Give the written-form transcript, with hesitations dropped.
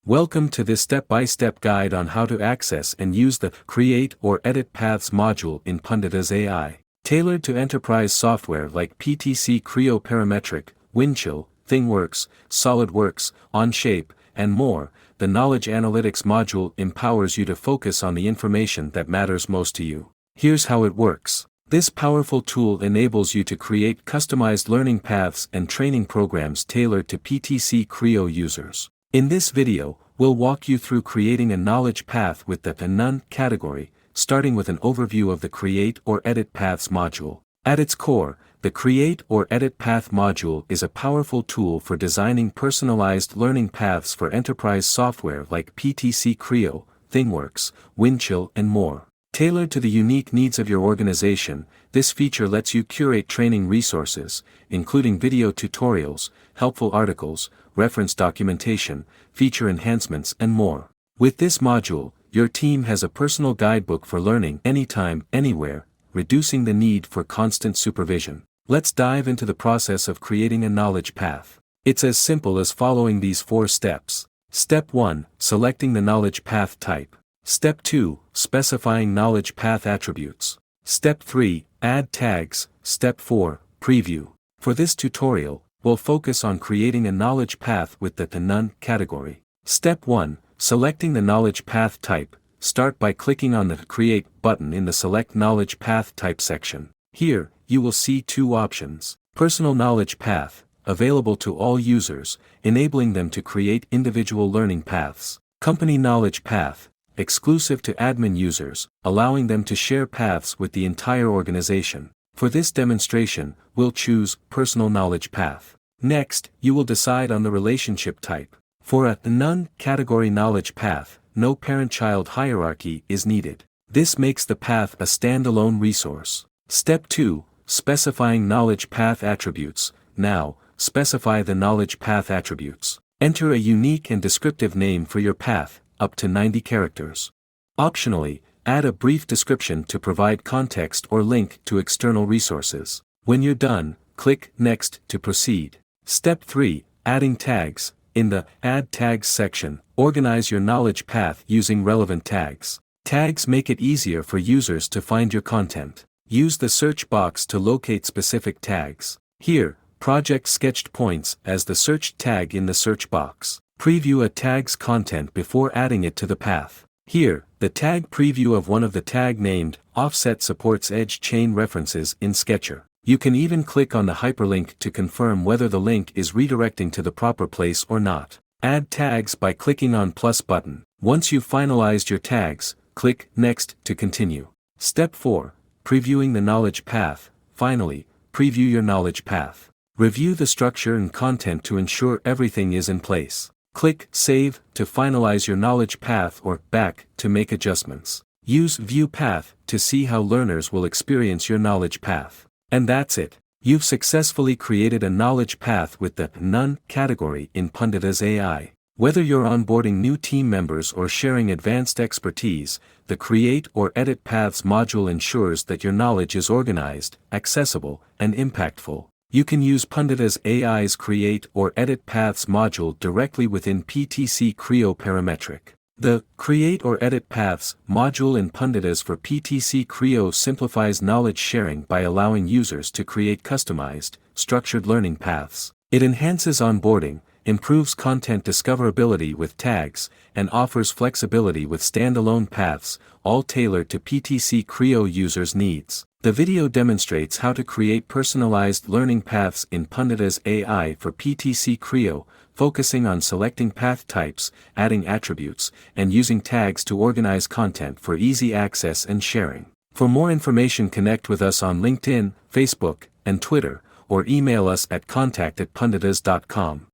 Welcome to this step-by-step guide on how to access and use the Create or Edit Paths module in Punditas AI. Tailored to enterprise software like PTC Creo Parametric, Windchill, ThingWorks, SolidWorks, Onshape, and more, the Knowledge Analytics module empowers you to focus on the information that matters most to you. Here's how it works. This powerful tool enables you to create customized learning paths and training programs tailored to PTC Creo users. In this video, we'll walk you through creating a knowledge path with the None category, starting with an overview of the Create or Edit Paths module. At its core, the Create or Edit Path module is a powerful tool for designing personalized learning paths for enterprise software like PTC Creo, ThingWorks, Windchill, and more. Tailored to the unique needs of your organization, this feature lets you curate training resources, including video tutorials, helpful articles, reference documentation, feature enhancements, and more. With this module, your team has a personal guidebook for learning anytime, anywhere, reducing the need for constant supervision. Let's dive into the process of creating a knowledge path. It's as simple as following these 4 steps. Step 1, selecting the knowledge path type. Step 2, specifying knowledge path attributes. Step 3, add tags. Step 4, preview. For this tutorial, we'll focus on creating a knowledge path with the None category. Step 1, selecting the knowledge path type. Start by clicking on the Create button in the Select Knowledge Path Type section. Here, you will see 2 options. Personal Knowledge Path, available to all users, enabling them to create individual learning paths. Company Knowledge Path, exclusive to admin users, allowing them to share paths with the entire organization. For this demonstration, we'll choose Personal Knowledge Path. Next, you will decide on the relationship type. For a None category knowledge path, no parent-child hierarchy is needed. This makes the path a standalone resource. Step 2, specifying knowledge path attributes. Now, specify the knowledge path attributes. Enter a unique and descriptive name for your path, up to 90 characters. Optionally, add a brief description to provide context or link to external resources. When you're done, click Next to proceed. Step 3, adding tags. In the Add Tags section, organize your knowledge path using relevant tags. Tags make it easier for users to find your content. Use the search box to locate specific tags. Here, project sketched points as the search tag in the search box. Preview a tag's content before adding it to the path. Here, the tag preview of one of the tag named Offset supports edge chain references in Sketcher. You can even click on the hyperlink to confirm whether the link is redirecting to the proper place or not. Add tags by clicking on plus button. Once you've finalized your tags, click Next to continue. Step 4, previewing the knowledge path. Finally, preview your knowledge path. Review the structure and content to ensure everything is in place. Click Save to finalize your knowledge path or Back to make adjustments. Use View Path to see how learners will experience your knowledge path. And that's it. You've successfully created a knowledge path with the None category in Punditas AI. Whether you're onboarding new team members or sharing advanced expertise, the Create or Edit Paths module ensures that your knowledge is organized, accessible, and impactful. You can use Punditas AI's Create or Edit Paths module directly within PTC Creo Parametric. The Create or Edit Paths module in Punditas for PTC Creo simplifies knowledge sharing by allowing users to create customized, structured learning paths. It enhances onboarding, improves content discoverability with tags, and offers flexibility with standalone paths, all tailored to PTC Creo users' needs. The video demonstrates how to create personalized learning paths in Punditas AI for PTC Creo, focusing on selecting path types, adding attributes, and using tags to organize content for easy access and sharing. For more information, connect with us on LinkedIn, Facebook, and Twitter, or email us at contact@punditas.com.